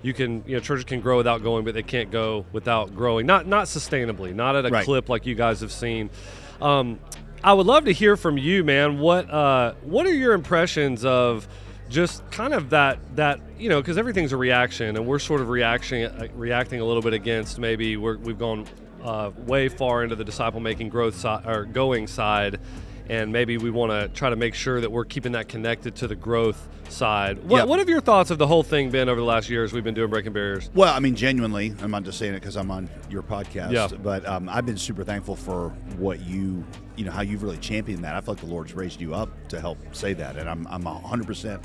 churches can grow without going, but they can't go without growing. Not sustainably, not at a clip like you guys have seen. I would love to hear from you, man. What are your impressions of just kind of that because everything's a reaction, and we're sort of reacting a little bit against maybe we've gone way far into the disciple-making growth side or going side, and maybe we want to try to make sure that we're keeping that connected to the growth side. What have your thoughts of the whole thing been over the last year as we've been doing Breaking Barriers? Well, I mean, genuinely, I'm not just saying it because I'm on your podcast, but I've been super thankful for what how you've really championed that. I feel like the Lord's raised you up to help say that, and I'm 100%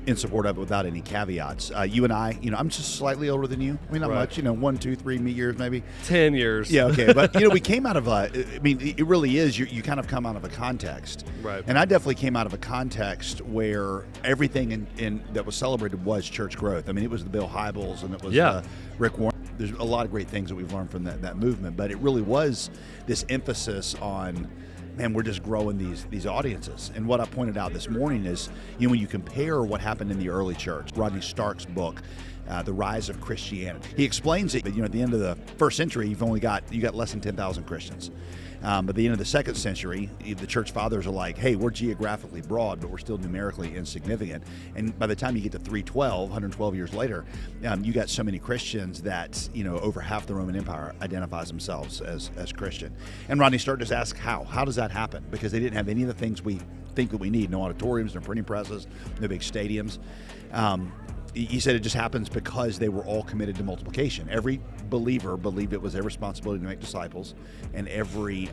in support of it without any caveats. You and I, I'm just slightly older than you. I mean, not much, 1, 2, 3 years maybe. 10 years. Yeah, okay. But, we came out of it really is, you kind of come out of a context. Right. And I definitely came out of a context where everything in that was celebrated was church growth. I mean, it was the Bill Hybels and it was Rick Warren. There's a lot of great things that we've learned from that movement, but it really was this emphasis on, man, we're just growing these audiences. And what I pointed out this morning is, when you compare what happened in the early church, Rodney Stark's book, The Rise of Christianity, he explains it. But at the end of the first century, you got less than 10,000 Christians. But at the end of the second century, the church fathers are like, hey, we're geographically broad, but we're still numerically insignificant. And by the time you get to 112 years later, you got so many Christians that, over half the Roman Empire identifies themselves as Christian. And Rodney Stark just asked how? How does that happen? Because they didn't have any of the things we think that we need. No auditoriums, no printing presses, no big stadiums. He said it just happens because they were all committed to multiplication. Every believer believed it was their responsibility to make disciples, and every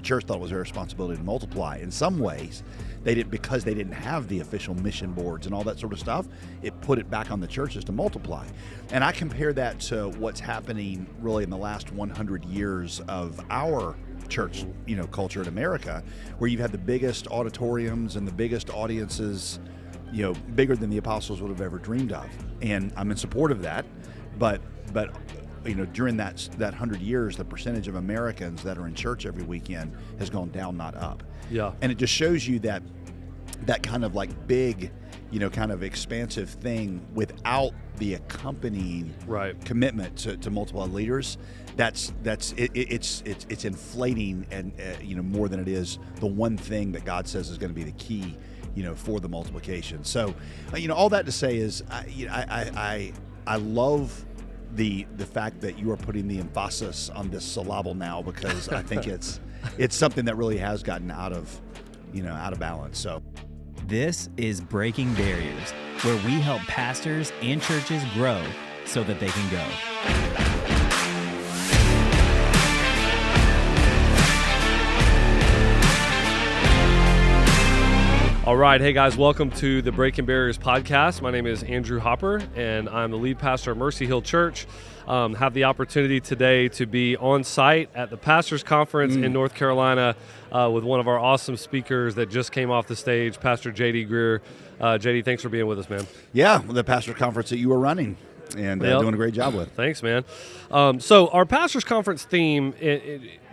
church thought it was their responsibility to multiply. In some ways, because they didn't have the official mission boards and all that sort of stuff, it put it back on the churches to multiply. And I compare that to what's happening really in the last 100 years of our church, culture in America, where you've had the biggest auditoriums and the biggest audiences, bigger than the apostles would have ever dreamed of. And I'm in support of that. But during that 100 years, the percentage of Americans that are in church every weekend has gone down, not up. Yeah. And it just shows you that kind of like big, kind of expansive thing without the accompanying commitment to multiple leaders. It's inflating and more than it is the one thing that God says is going to be the key for the multiplication. So, all that to say is, I love the fact that you are putting the emphasis on this syllable now, because I think it's something that really has gotten out of balance. So, this is Breaking Barriers, where we help pastors and churches grow so that they can go. All right. Hey, guys. Welcome to the Breaking Barriers podcast. My name is Andrew Hopper, and I'm the lead pastor at Mercy Hill Church. Have the opportunity today to be on site at the Pastors Conference in North Carolina with one of our awesome speakers that just came off the stage, Pastor JD Greear. JD, thanks for being with us, man. Yeah, the Pastors Conference that you were running and doing a great job with. Thanks, man. So our Pastors Conference theme,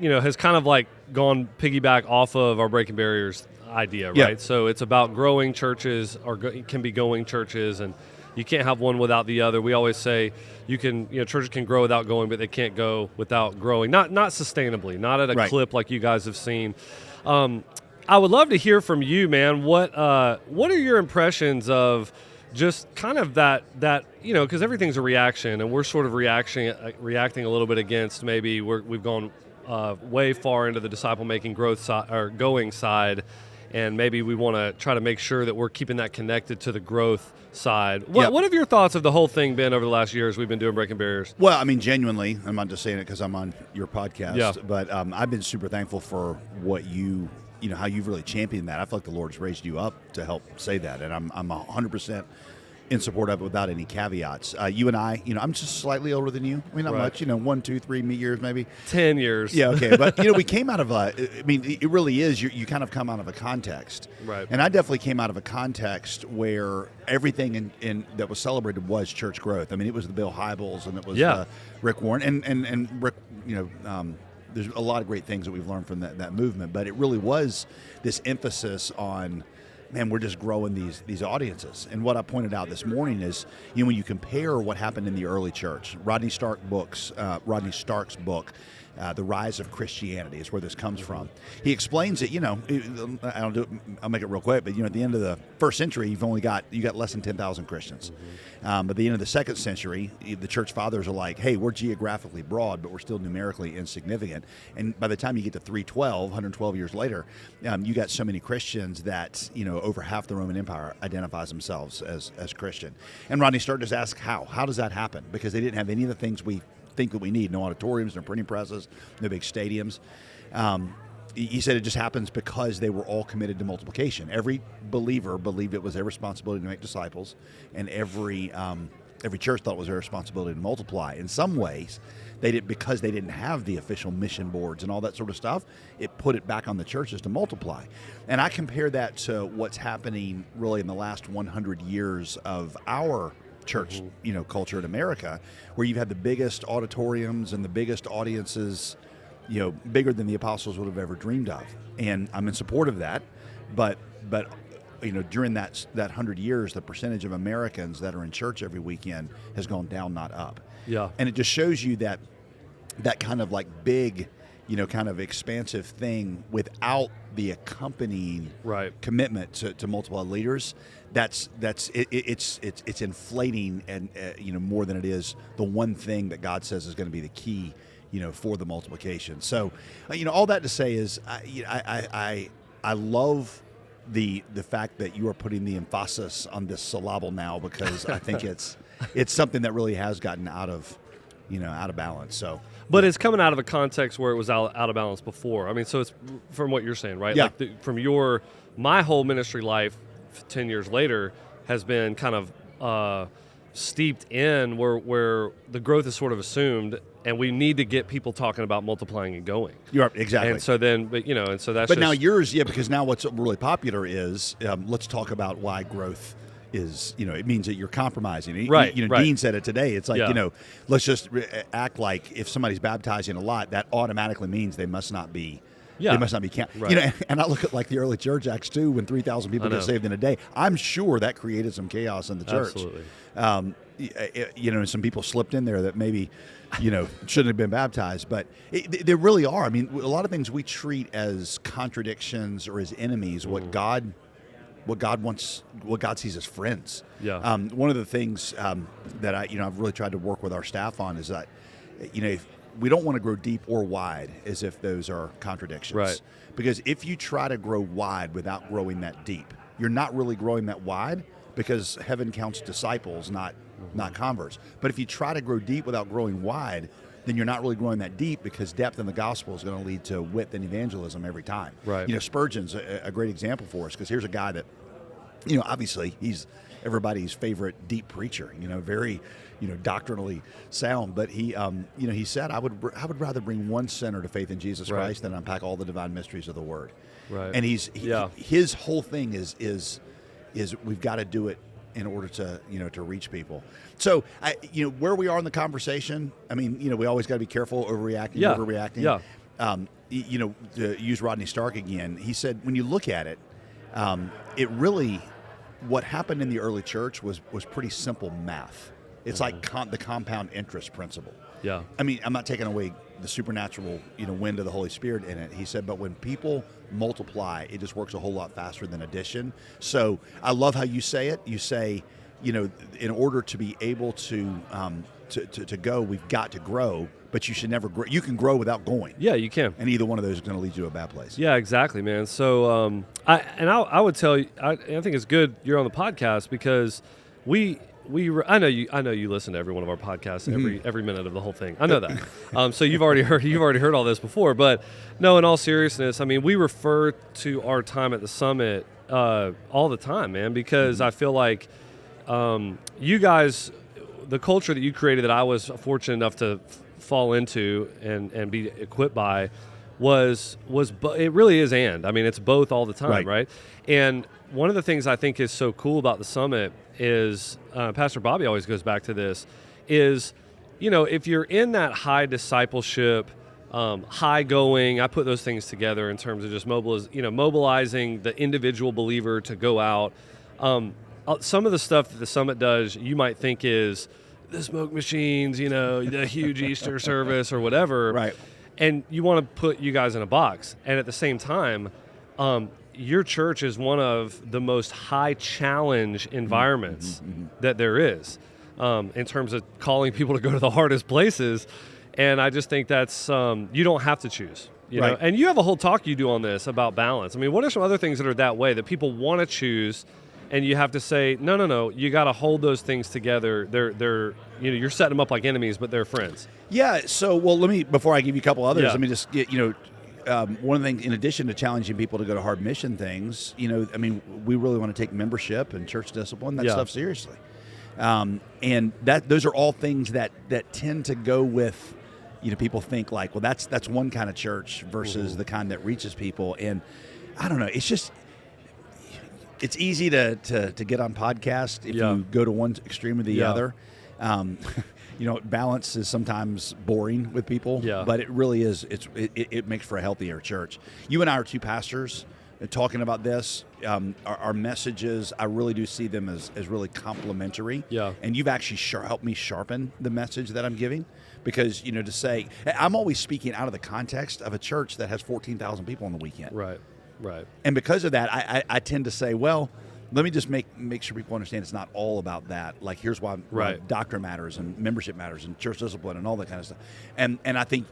has kind of like gone piggyback off of our Breaking Barriers idea, right? Yeah. So it's about growing churches, or can be going churches, and you can't have one without the other. We always say churches can grow without going, but they can't go without growing. Not sustainably, not at a clip like you guys have seen. I would love to hear from you, man. What are your impressions of just kind of that because everything's a reaction, and we're sort of reacting a little bit against maybe we've gone way far into the disciple-making growth side or going side, and maybe we want to try to make sure that we're keeping that connected to the growth side. What have your thoughts of the whole thing been over the last year as we've been doing Breaking Barriers? Well, I mean, genuinely, I'm not just saying it because I'm on your podcast, but I've been super thankful for what how you've really championed that. I feel like the Lord's raised you up to help say that, and I'm 100% in support of it without any caveats. You and I, I'm just slightly older than you. I mean, not much, 1, 2, 3 years maybe. 10 years. Yeah, okay. But, we came out of it really is, you kind of come out of a context. Right. And I definitely came out of a context where everything in that was celebrated was church growth. I mean, it was the Bill Hybels and it was Rick Warren. And Rick, there's a lot of great things that we've learned from that movement, but it really was this emphasis on, man, we're just growing these audiences. And what I pointed out this morning is, when you compare what happened in the early church, Rodney Stark's book, The Rise of Christianity is where this comes from. He explains it, I'll make it real quick, but at the end of the first century, you got less than 10,000 Christians. But at the end of the second century, the church fathers are like, hey, we're geographically broad, but we're still numerically insignificant. And by the time you get to 112 years later, you got so many Christians that, over half the Roman Empire identifies themselves as Christian. And Rodney Stark just asked how? How does that happen? Because they didn't have any of the things we think that we need. No auditoriums, no printing presses, no big stadiums. He said it just happens because they were all committed to multiplication. Every believer believed it was their responsibility to make disciples, and every church thought it was their responsibility to multiply. In some ways, because they didn't have the official mission boards and all that sort of stuff, it put it back on the churches to multiply. And I compare that to what's happening really in the last 100 years of our church, culture in America, where you've had the biggest auditoriums and the biggest audiences, bigger than the apostles would have ever dreamed of. And I'm in support of that, but during that 100 years, the percentage of Americans that are in church every weekend has gone down, not up. Yeah. And it just shows you that kind of like big, kind of expansive thing without the accompanying commitment to multiple leaders. It's inflating and more than it is the one thing that God says is going to be the key, for the multiplication. So, all that to say is, I love the fact that you are putting the emphasis on this syllable now, because I think it's something that really has gotten out of balance. So, but it's coming out of a context where it was out of balance before. I mean, so it's from what you're saying, right? Yeah. Like my whole ministry life, 10 years later, has been kind of steeped in where the growth is sort of assumed, and we need to get people talking about multiplying and going. You are exactly. And so then, But now yours, because now what's really popular is let's talk about why growth is, it means that you're compromising. Right. Dean said it today. It's like, let's just act like if somebody's baptizing a lot, that automatically means they must not be. Yeah. They must not be counted. Right. And I look at like the early church, Acts 2, when 3,000 people get saved in a day. I'm sure that created some chaos in the church. Absolutely. And some people slipped in there that maybe, shouldn't have been baptized. But there really are. I mean, a lot of things we treat as contradictions or as enemies. What God wants, what God sees as friends. Yeah. One of the things that I've really tried to work with our staff on is that, if we don't want to grow deep or wide as if those are contradictions. Right. Because if you try to grow wide without growing that deep, you're not really growing that wide, because heaven counts disciples, not converts. But if you try to grow deep without growing wide, then you're not really growing that deep, because depth in the gospel is going to lead to width in evangelism every time. Right. Spurgeon's a great example for us, because here's a guy that, obviously he's everybody's favorite deep preacher, very, doctrinally sound. But he said, I would rather bring one sinner to faith in Jesus Christ than unpack all the divine mysteries of the Word. Right. And his whole thing is we've got to do it in order to, to reach people. So, where we are in the conversation, I mean, we always got to be careful overreacting. Yeah. To use Rodney Stark again, he said, when you look at it, it really, what happened in the early church was pretty simple math. It's like the compound interest principle. Yeah. I mean, I'm not taking away the supernatural, wind of the Holy Spirit in it. He said, but when people multiply, it just works a whole lot faster than addition. So I love how you say it. You say, in order to be able to go, we've got to grow, but you should never grow. You can grow without going. Yeah, you can. And either one of those is going to lead you to a bad place. Yeah, exactly, man. So I would tell you, I think it's good you're on the podcast, because I know you listen to every one of our podcasts, every minute of the whole thing. I know that. So you've already heard all this before. But no, in all seriousness, I mean, we refer to our time at the summit all the time, man, because I feel like you guys, the culture that you created, that I was fortunate enough to fall into and be equipped by, was it really is I mean, it's both all the time, right? And one of the things I think is so cool about the summit is, Pastor Bobby always goes back to this, is, if you're in that high discipleship, high going. I put those things together in terms of just mobilizing the individual believer to go out. Some of the stuff that the summit does, you might think is the smoke machines, the huge Easter service or whatever. Right. And you want to put you guys in a box. And at the same time, your church is one of the most high challenge environments that there is in terms of calling people to go to the hardest places. And I just think that's, you don't have to choose, you know? And you have a whole talk you do on this about balance. I mean, what are some other things that are that way that people want to choose and you have to say, no, you got to hold those things together. They're you're setting them up like enemies, but they're friends. Yeah. So, before I give you a couple others, Yeah. let me just get, one of the things, in addition to challenging people to go to hard mission things, we really want to take membership and church discipline, that stuff seriously. And those are all things that tend to go with, people think like, well, that's one kind of church versus the kind that reaches people. And I don't know, it's just, it's easy to get on podcast if you go to one extreme or the other. Balance is sometimes boring with people, but it really is. It makes for a healthier church. You and I are two pastors talking about this. Our messages, I really do see them as really complementary. Yeah. And you've actually helped me sharpen the message that I'm giving, because to say, I'm always speaking out of the context of a church that has 14,000 people on the weekend. Right. And because of that, I tend to say, well, let me just make sure people understand it's not all about that. Like, here's why doctrine matters and membership matters and church discipline and all that kind of stuff. And I think,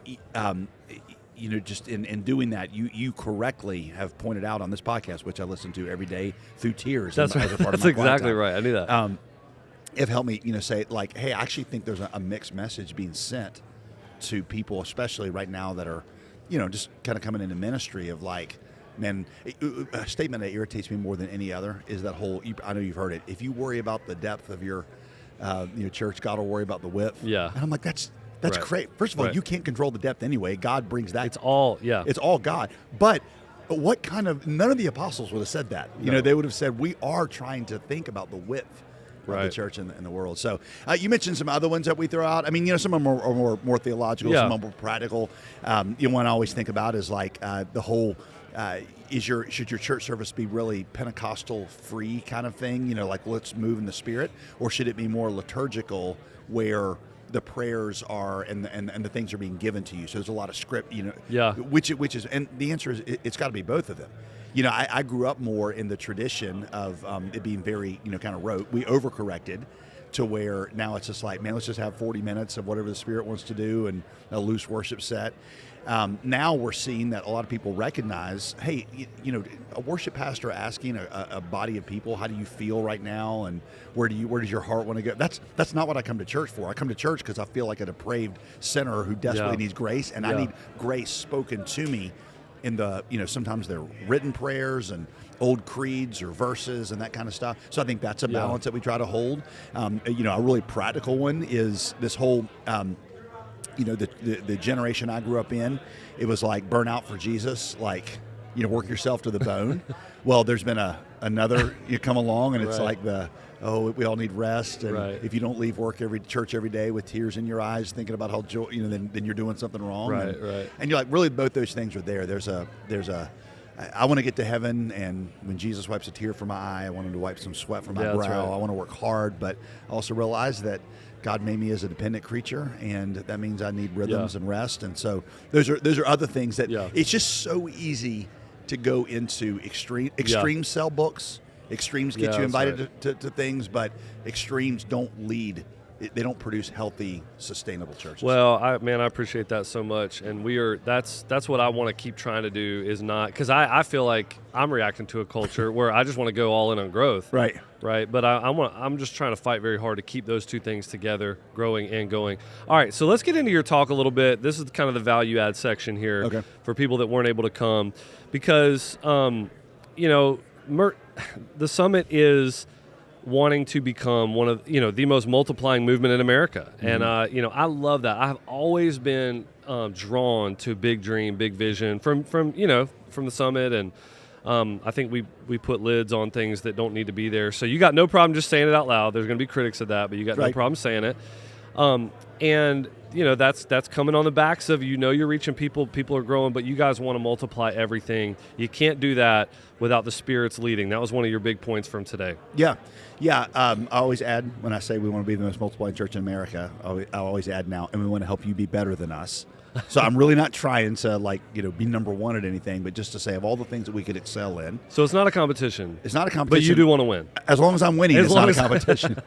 just in doing that, you correctly have pointed out on this podcast, which I listen to every day through tears. That's right. That's exactly right. I knew that. It helped me, say, like, hey, I actually think there's a mixed message being sent to people, especially right now that are, just kind of coming into ministry of like, man, a statement that irritates me more than any other is that whole, I know you've heard it, if you worry about the depth of your church, God will worry about the width. Yeah. And I'm like, that's great. First of all, you can't control the depth anyway. God brings that. It's all God. But what kind of, none of the apostles would have said that. They would have said, we are trying to think about the width of the church in the world. So you mentioned some other ones that we throw out. I mean, some of them are more theological, some of them more practical. One I always think about is like the whole, should your church service be really Pentecostal free kind of thing? Like, let's move in the Spirit, or should it be more liturgical where the prayers are and the things are being given to you? So there's a lot of script, which is, and the answer is it's got to be both of them. I grew up more in the tradition of it being very, kind of rote. We overcorrected to where now it's just like, man, let's just have 40 minutes of whatever the Spirit wants to do and a loose worship set. Now we're seeing that a lot of people recognize, hey, a worship pastor asking a body of people, how do you feel right now, and where does your heart want to go? That's not what I come to church for. I come to church because I feel like a depraved sinner who desperately needs grace, and I need grace spoken to me in the, sometimes they're written prayers and old creeds or verses and that kind of stuff. So I think that's a balance that we try to hold. A really practical one is this whole, the generation I grew up in, it was like burn out for Jesus, like, work yourself to the bone. Well, there's been another, you come along and it's like we all need rest. And if you don't leave church every day with tears in your eyes, thinking about how joy, then you're doing something wrong. And you're like, really, both those things are there. There's I want to get to heaven, and when Jesus wipes a tear from my eye, I want him to wipe some sweat from my brow. I want to work hard, but I also realize that God made me as a dependent creature, and that means I need rhythms and rest. And so those are other things that it's just so easy to go into extreme sell books. Extremes get you invited to things, but extremes don't lead. They don't produce healthy, sustainable churches. Well, I appreciate that so much, and that's what I want to keep trying to do, is not, because I feel like I'm reacting to a culture where I just want to go all in on growth, right? But I'm just trying to fight very hard to keep those two things together, growing and going. All right, so let's get into your talk a little bit. This is kind of the value add section here for people that weren't able to come, because the summit is wanting to become one of the most multiplying movement in America, and I love that. I've always been drawn to big dream, big vision from the summit, and I think we put lids on things that don't need to be there. So you got no problem just saying it out loud. There's going to be critics of that, but you got no problem saying it. And that's coming on the backs of, you're reaching people are growing, but you guys want to multiply everything. You can't do that without the Spirit's leading. That was one of your big points from today. Yeah. I always add, when I say we want to be the most multiplying church in America, I always add now, and we want to help you be better than us. So I'm really not trying to be number one at anything, but just to say of all the things that we could excel in. So it's not a competition. It's not a competition. But you do want to win. As long as I'm winning, it's not a competition.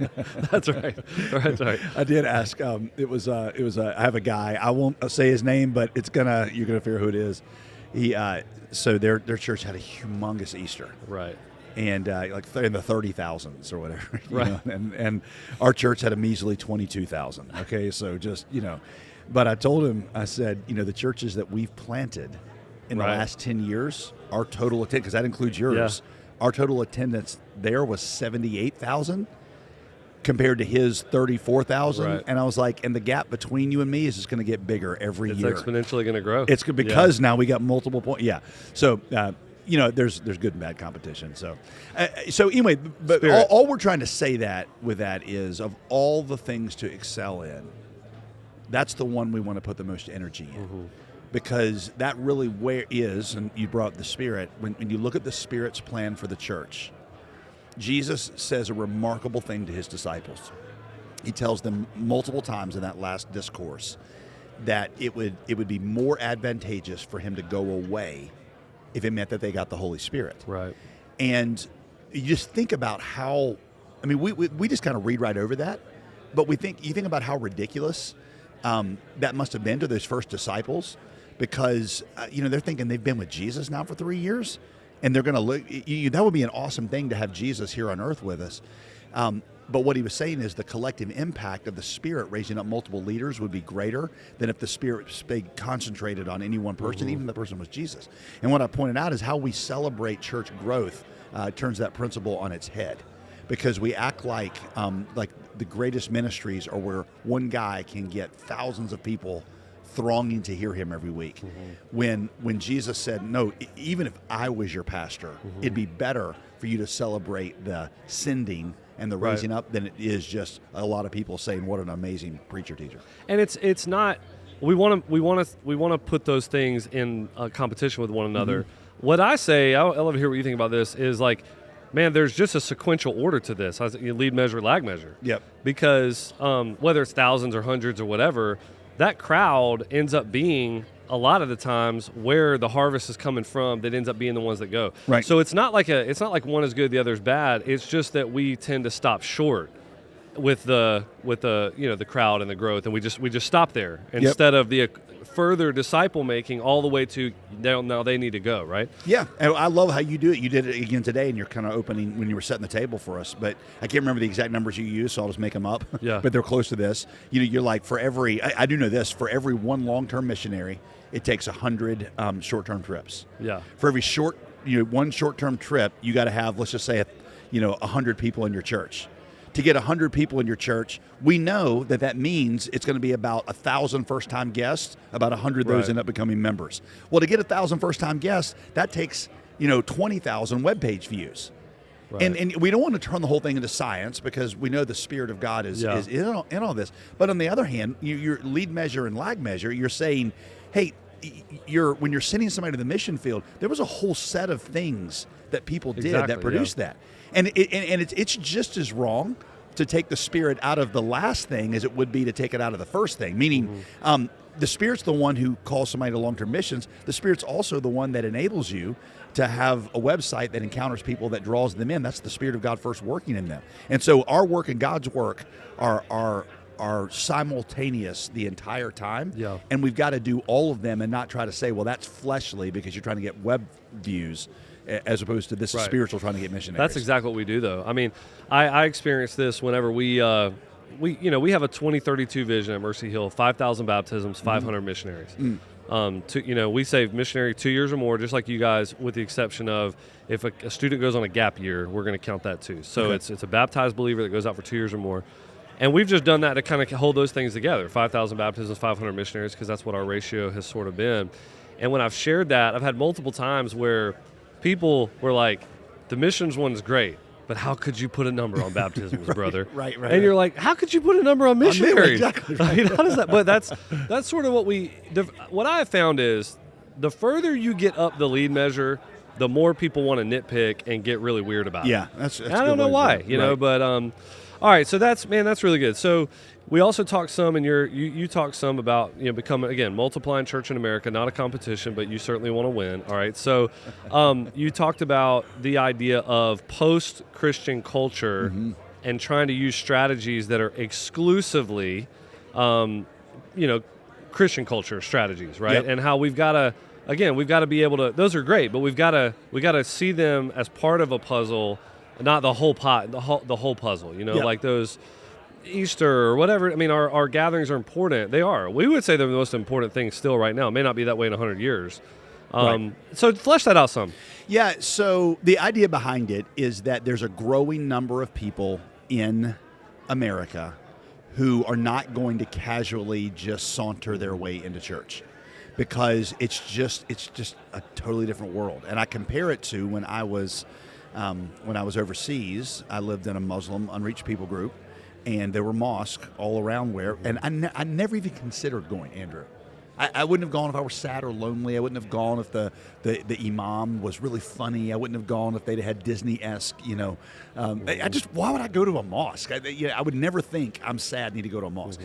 That's right. That's right. I did ask. It was. I have a guy. I won't say his name, but you're gonna figure who it is. He. So their church had a humongous Easter. Right. And in the 30,000s or whatever. Right. And our church had a measly 22,000. Okay. So just But I told him, I said, the churches that we've planted in the last 10 years, our total attendance, because that includes yours, our total attendance there was 78,000 compared to his 34,000. Right. And I was like, and the gap between you and me is just going to get bigger every year. It's exponentially going to grow. It's because now we got multiple points. Yeah. So, there's good and bad competition. So anyway, but all we're trying to say with that is, of all the things to excel in, that's the one we want to put the most energy in. Mm-hmm. Because that really and you brought up the Spirit, when you look at the Spirit's plan for the church, Jesus says a remarkable thing to his disciples. He tells them multiple times in that last discourse that it would be more advantageous for him to go away if it meant that they got the Holy Spirit. Right. And you just think about how, we just kind of read right over that, but you think about how ridiculous that must have been to those first disciples, because they're thinking they've been with Jesus now for 3 years, and they're going to look. That would be an awesome thing to have Jesus here on earth with us. But what he was saying is the collective impact of the Spirit raising up multiple leaders would be greater than if the Spirit stayed concentrated on any one person, even if the person was Jesus. And what I pointed out is how we celebrate church growth turns that principle on its head. Because we act like the greatest ministries are where one guy can get thousands of people thronging to hear him every week. Mm-hmm. When Jesus said, no, even if I was your pastor, it'd be better for you to celebrate the sending and the raising up than it is just a lot of people saying, what an amazing preacher teacher. And it's not. We want to put those things in a competition with one another. Mm-hmm. What I say, I love to hear what you think about this, is man, there's just a sequential order to this. Lead measure, lag measure. Yep. Because whether it's thousands or hundreds or whatever, that crowd ends up being a lot of the times where the harvest is coming from. That ends up being the ones that go. Right. So it's not like one is good, the other is bad. It's just that we tend to stop short with the the crowd and the growth, and we just stop there instead of the further disciple making all the way to now they need to go, right? Yeah, and I love how you do it. You did it again today, and you're kind of opening when you were setting the table for us. But I can't remember the exact numbers you used, so I'll just make them up. Yeah. But they're close to this. You're like, for every, I do know this, for every one long-term missionary, it takes 100 short-term trips. Yeah. For every one short-term trip, you got to have, let's just say, 100 people in your church. To get 100 people in your church, we know that means it's going to be about 1,000 first-time guests, about 100 of those end up becoming members. Well, to get 1,000 first-time guests, that takes 20,000 webpage views. Right. And we don't want to turn the whole thing into science, because we know the Spirit of God is in all this. But on the other hand, your lead measure and lag measure, you're saying, hey, when you're sending somebody to the mission field, there was a whole set of things that people did that produced that. And it's just as wrong to take the Spirit out of the last thing as it would be to take it out of the first thing. Meaning, the Spirit's the one who calls somebody to long-term missions. The Spirit's also the one that enables you to have a website that encounters people, that draws them in. That's the Spirit of God first working in them. And so our work and God's work are simultaneous the entire time. Yeah. And we've got to do all of them and not try to say, well, that's fleshly because you're trying to get web views, as opposed to this is spiritual, trying to get missionaries. That's exactly what we do, though. I mean, I experienced this whenever we have a 2032 vision at Mercy Hill, 5,000 baptisms, 500 missionaries. We say missionary 2 years or more, just like you guys, with the exception of if a student goes on a gap year, we're going to count that too. So it's a baptized believer that goes out for 2 years or more. And we've just done that to kind of hold those things together, 5,000 baptisms, 500 missionaries, because that's what our ratio has sort of been. And when I've shared that, I've had multiple times where people were like, the missions one's great, but how could you put a number on baptisms, brother? Right. And you're like, how could you put a number on missionaries? Exactly. I mean, how does that? But that's sort of what I have found is the further you get up the lead measure, the more people want to nitpick and get really weird about it. Yeah, that's I don't know why, know, but all right. So that's really good. So we also talked some, and you talked some about becoming, again, multiplying church in America, not a competition, but you certainly want to win. All right. So you talked about the idea of post-Christian culture and trying to use strategies that are exclusively, Christian culture strategies, right? Yep. And how we've got to be able to. Those are great, but we got to see them as part of a puzzle, not the whole pot, the whole puzzle. Yep. Like those Easter or whatever. I mean, our gatherings are important. They are. We would say they're the most important thing still right now. It may not be that way in 100 years. Right. So flesh that out some. Yeah. So the idea behind it is that there's a growing number of people in America who are not going to casually just saunter their way into church, because it's just a totally different world. And I compare it to when I was overseas. I lived in a Muslim unreached people group, and there were mosques all around and I never even considered going, Andrew. I wouldn't have gone if I were sad or lonely. I wouldn't have gone if the imam was really funny. I wouldn't have gone if they'd had Disney-esque, why would I go to a mosque? I would never think I'm sad, need to go to a mosque.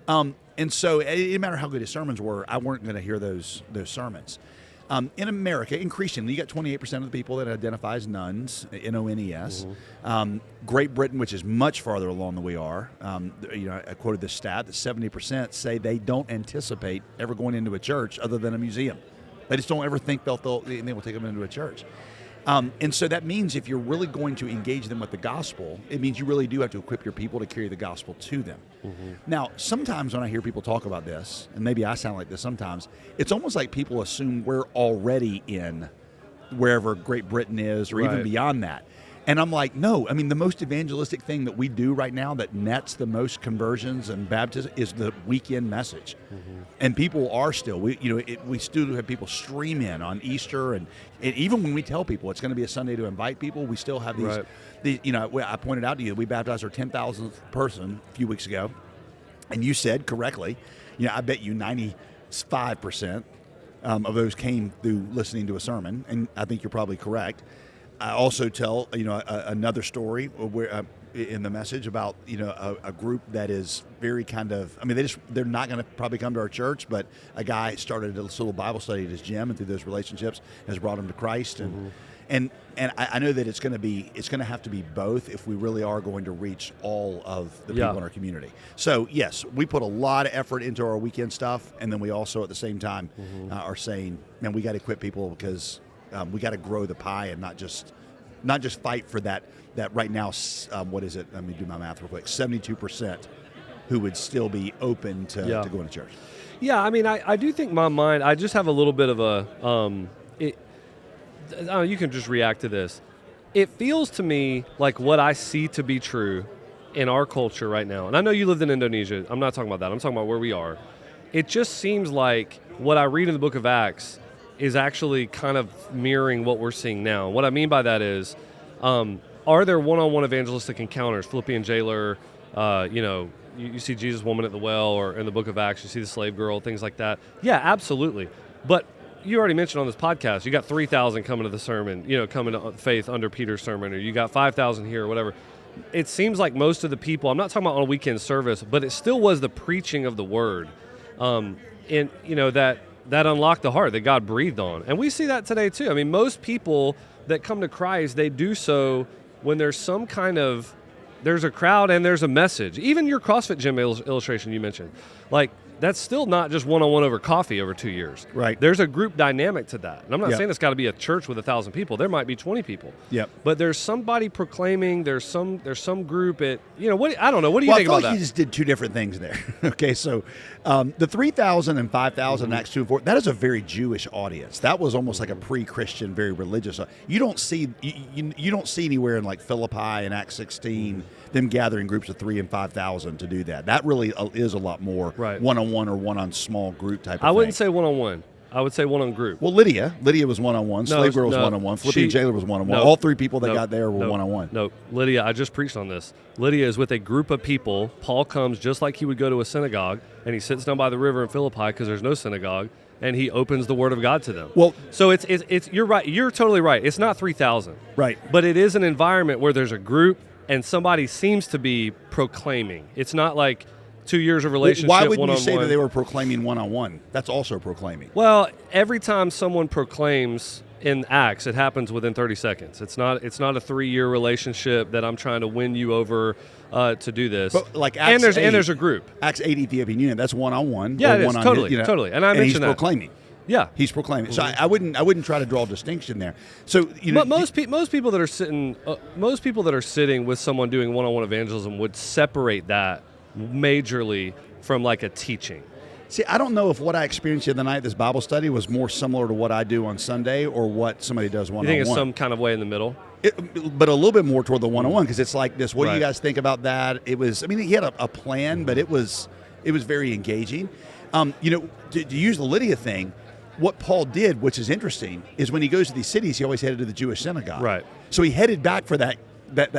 And so it didn't matter how good his sermons were, I weren't going to hear those sermons. In America, increasingly, you got 28% of the people that identify as nuns, N-O-N-E-S. Great Britain, which is much farther along than we are, I quoted this stat that 70% say they don't anticipate ever going into a church other than a museum. They just don't ever think they will take them into a church. And so that means if you're really going to engage them with the gospel, it means you really do have to equip your people to carry the gospel to them. Now, sometimes when I hear people talk about this, and maybe I sound like this sometimes, it's almost like people assume we're already in wherever Great Britain is or even beyond that. And I'm like, no. I mean, the most evangelistic thing that we do right now that nets the most conversions and baptism is the weekend message. And people are still, we still have people stream in on Easter, and even when we tell people it's going to be a Sunday to invite people, we still have these. I pointed out to you, we baptized our 10,000th person a few weeks ago, and you said correctly, I bet you 95% of those came through listening to a sermon, and I think you're probably correct. I also tell another story where in the message about a group that is very kind of, they're not going to probably come to our church, but a guy started a little Bible study at his gym, and through those relationships has brought him to Christ. And I know that it's going to have to be both if we really are going to reach all of the people in our community. So yes, we put a lot of effort into our weekend stuff, and then we also at the same time are saying, man, we got to equip people because we got to grow the pie and not just fight for that right now. What is it? Let me do my math real quick. 72% who would still be open to going to church. Yeah, I do think my mind. I just have a little bit of a. You can just react to this. It feels to me like what I see to be true in our culture right now. And I know you lived in Indonesia. I'm not talking about that. I'm talking about where we are. It just seems like what I read in the book of Acts is actually kind of mirroring what we're seeing now. What I mean by that is, are there one-on-one evangelistic encounters? Philippian jailer, you see Jesus' woman at the well, or in the book of Acts, you see the slave girl, things like that. Yeah, absolutely. But you already mentioned on this podcast, you got 3,000 coming to the sermon, coming to faith under Peter's sermon, or you got 5,000 here or whatever. It seems like most of the people, I'm not talking about on a weekend service, but it still was the preaching of the word. That unlocked the heart that God breathed on. And we see that today too. Most people that come to Christ, they do so when there's some kind of, there's a crowd and there's a message. Even your CrossFit gym illustration you mentioned, that's still not just one-on-one over coffee over 2 years. Right. There's a group dynamic to that. And I'm not saying it's got to be a church with 1,000 people. There might be 20 people. Yep. But there's somebody proclaiming, there's some group I don't know. What do you think about that? You just did two different things there. Okay, so the 3,000 and 5,000 in Acts 2 and 4, that is a very Jewish audience. That was almost like a pre-Christian, very religious. You don't see anywhere in like Philippi and Acts 16 them gathering groups of 3,000 and 5,000 to do that. That really is a lot more one-on-one or one-on small group type of thing. I wouldn't say one-on-one. I would say one on group. Well, Lydia was one-on-one. Slave Girl was one-on-one. Philippian Jailer was one-on-one. All three people that got there were one-on-one. No, Lydia, I just preached on this. Lydia is with a group of people. Paul comes just like he would go to a synagogue, and he sits down by the river in Philippi because there's no synagogue, and he opens the word of God to them. Well, so it's you're right. You're totally right. It's not 3,000. Right. But it is an environment where there's a group and somebody seems to be proclaiming. It's not like 2 years of relationship why wouldn't one-on-one. you say that they were proclaiming one-on-one? That's also proclaiming. Well, every time someone proclaims in Acts, it happens within 30 seconds. It's not a 3-year relationship that I'm trying to win you over to do this. But like Acts and there's a group. Acts 8 Ethiopian Union, that's one-on-one. Yeah, it is, totally. And I mentioned he's that. proclaiming. Yeah, he's proclaiming. So I wouldn't try to draw a distinction there. So but most people that are sitting with someone doing one-on-one evangelism would separate that majorly from like a teaching. See, I don't know if what I experienced the other night at this Bible study was more similar to what I do on Sunday or what somebody does one-on-one. You think it's some kind of way in the middle? But a little bit more toward the one-on-one, because it's like this. What do you Right. guys think about that? It was. I mean, he had a plan, but it was very engaging. To use the Lydia thing, what Paul did, which is interesting, is when he goes to these cities, he always headed to the Jewish synagogue. Right. So he headed back for that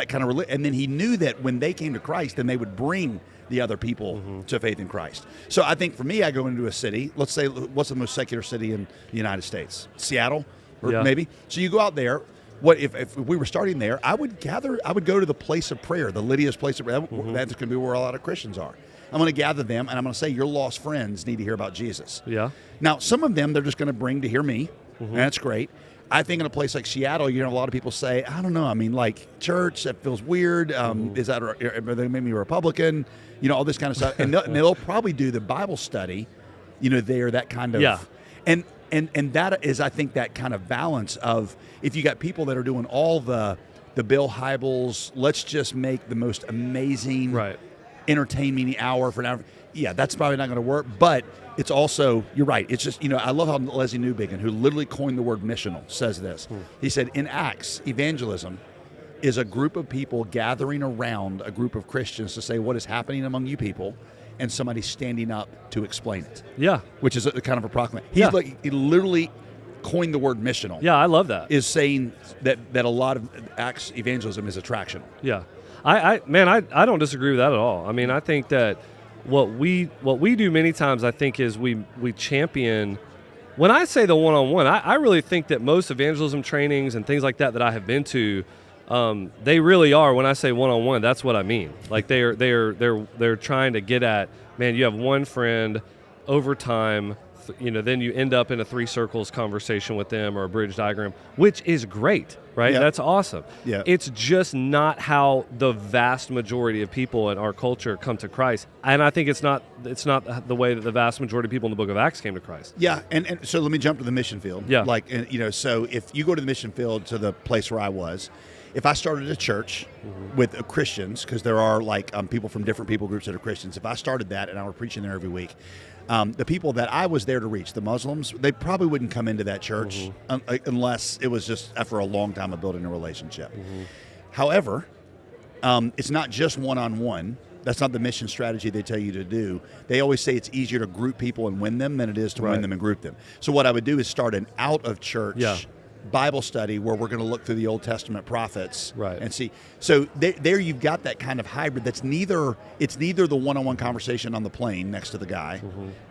kind of and then he knew that when they came to Christ, then they would bring the other people to faith in Christ. So I think for me, I go into a city. Let's say, what's the most secular city in the United States? Seattle, or maybe. So you go out there. What if we were starting there? I would go to the place of prayer, the Lydia's place of prayer. That's going to be where a lot of Christians are. I'm going to gather them, and I'm going to say, your lost friends need to hear about Jesus. Yeah. Now, some of them they're just going to bring to hear me, and that's great. I think in a place like Seattle, you know, a lot of people say, I don't know. I mean, like church, that feels weird. Is that are they maybe a Republican? You know, all this kind of stuff. And they'll probably do the Bible study, you know, there, that kind of. Yeah. And that is, I think, that kind of balance of if you got people that are doing all the Bill Hybels, let's just make the most amazing entertaining hour for an hour. Yeah, that's probably not going to work. But it's also, you're right. It's just, you know, I love how Leslie Newbigin, who literally coined the word missional, says this. He said, in Acts, evangelism is a group of people gathering around a group of Christians to say what is happening among you people, and somebody standing up to explain it. Yeah. Which is a kind of a proclamation. He literally coined the word missional. Yeah, I love that. Is saying that a lot of Acts evangelism is attractional. Yeah. I don't disagree with that at all. I mean, I think that what we do many times, I think, is we champion. When I say the one-on-one, I really think that most evangelism trainings and things like that I have been to, they really are. When I say one-on-one, that's what I mean. Like they're trying to get at, man, you have one friend over time. You know, then you end up in a 3 circles conversation with them or a bridge diagram, which is great, right? Yeah. That's awesome. Yeah. It's just not how the vast majority of people in our culture come to Christ. And I think it's not the way that the vast majority of people in the book of Acts came to Christ. Yeah, and so let me jump to the mission field. Yeah. Like, you know, so if you go to the mission field, to the place where I was, if I started a church with Christians, because there are like people from different people groups that are Christians, if I started that and I were preaching there every week, the people that I was there to reach, the Muslims, they probably wouldn't come into that church unless it was just after a long time of building a relationship. However, it's not just one-on-one. That's not the mission strategy they tell you to do. They always say it's easier to group people and win them than it is to win them and group them. So what I would do is start an out-of-church Bible study where we're going to look through the Old Testament prophets and see. So there you've got that kind of hybrid that's neither the one-on-one conversation on the plane next to the guy,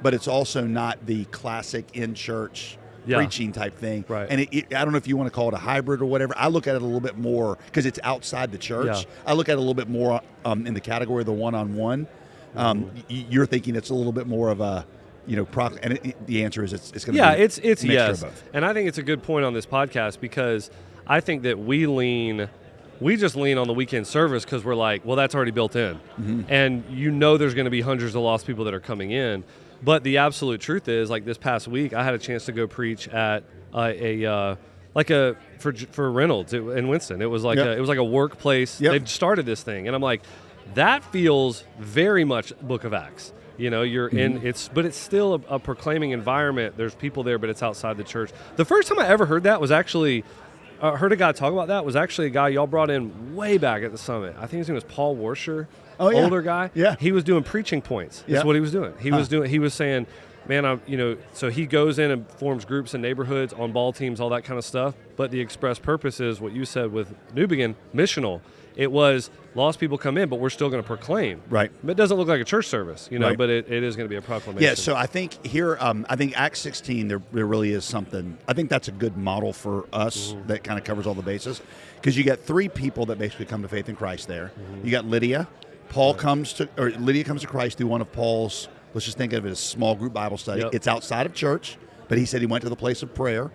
but it's also not the classic in-church preaching type thing. Right. And I don't know if you want to call it a hybrid or whatever. I look at it a little bit more because it's outside the church. Yeah. I look at it a little bit more in the category of the one-on-one. You're thinking it's a little bit more of a, you know, and the answer is it's going to be it's yes. And I think it's a good point on this podcast because I think that we just lean on the weekend service because we're like, well, that's already built in. And you know there's going to be hundreds of lost people that are coming in. But the absolute truth is, like this past week, I had a chance to go preach at for Reynolds in Winston. It was like a workplace. They've started this thing. And I'm like, that feels very much Book of Acts. You know, you're in but it's still a proclaiming environment. There's people there, but it's outside the church. The first time I ever heard that was actually heard a guy talk about that was actually a guy y'all brought in way back at the summit. I think his name was Paul Warsher, older guy. Yeah, he was doing preaching points. That's what he was doing. He was saying, man, so he goes in and forms groups in neighborhoods, on ball teams, all that kind of stuff. But the express purpose is what you said with New Begin, missional. It was lost people come in, but we're still going to proclaim. Right. It doesn't look like a church service, right. but it is going to be a proclamation. Yeah, so I think here, I think Acts 16, there really is something. I think that's a good model for us that kind of covers all the bases. Because you got 3 people that basically come to faith in Christ there. You got Lydia. Lydia comes to Christ through one of Paul's, let's just think of it as small group Bible study. Yep. It's outside of church, but he said he went to the place of prayer,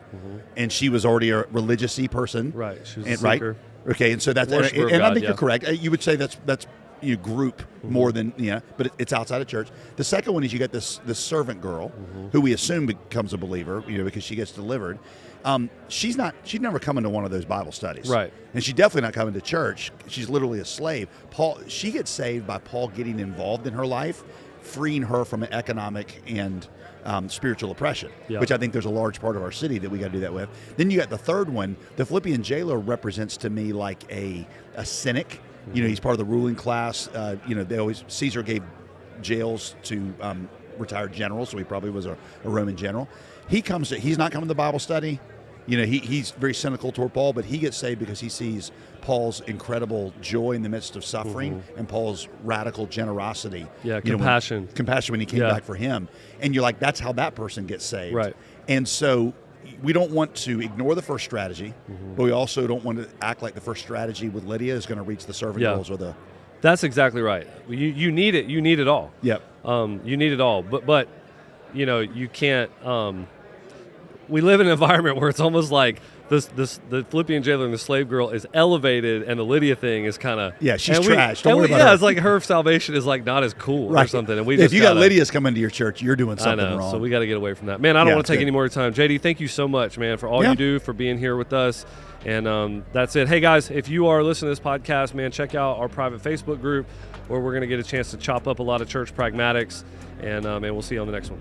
and she was already a religious-y person. Right, she was a seeker. Right? Okay, and so that's, and I think you're correct. You would say that's you group more than, but it's outside of church. The second one is you got this servant girl who we assume becomes a believer, because she gets delivered. She's never come into one of those Bible studies. Right. And she's definitely not coming to church. She's literally a slave. She gets saved by Paul getting involved in her life, freeing her from an economic and spiritual oppression, which I think there's a large part of our city that we got to do that with. Then you got the third one. The Philippian jailer represents to me like a cynic. He's part of the ruling class. Caesar gave jails to retired generals, so he probably was a Roman general. He's not coming to the Bible study. He's very cynical toward Paul, but he gets saved because he sees Paul's incredible joy in the midst of suffering and Paul's radical generosity. Yeah, compassion. Compassion when he came back for him. And you're like, that's how that person gets saved. Right. And so we don't want to ignore the first strategy, but we also don't want to act like the first strategy with Lydia is going to reach the servant girls or the... That's exactly right. You need it. You need it all. Yep. You need it all. But you can't... we live in an environment where it's almost like the Philippian jailer and the slave girl is elevated, and the Lydia thing is kind of she's trash. Don't worry about her. It's like her salvation is like not as cool or something. And if you got Lydia's coming to your church, you're doing something wrong. So we got to get away from that, man. I don't want to take any more time. JD, thank you so much, man, for all you do, for being here with us. And that's it. Hey guys, if you are listening to this podcast, man, check out our private Facebook group where we're going to get a chance to chop up a lot of church pragmatics, and we'll see you on the next one.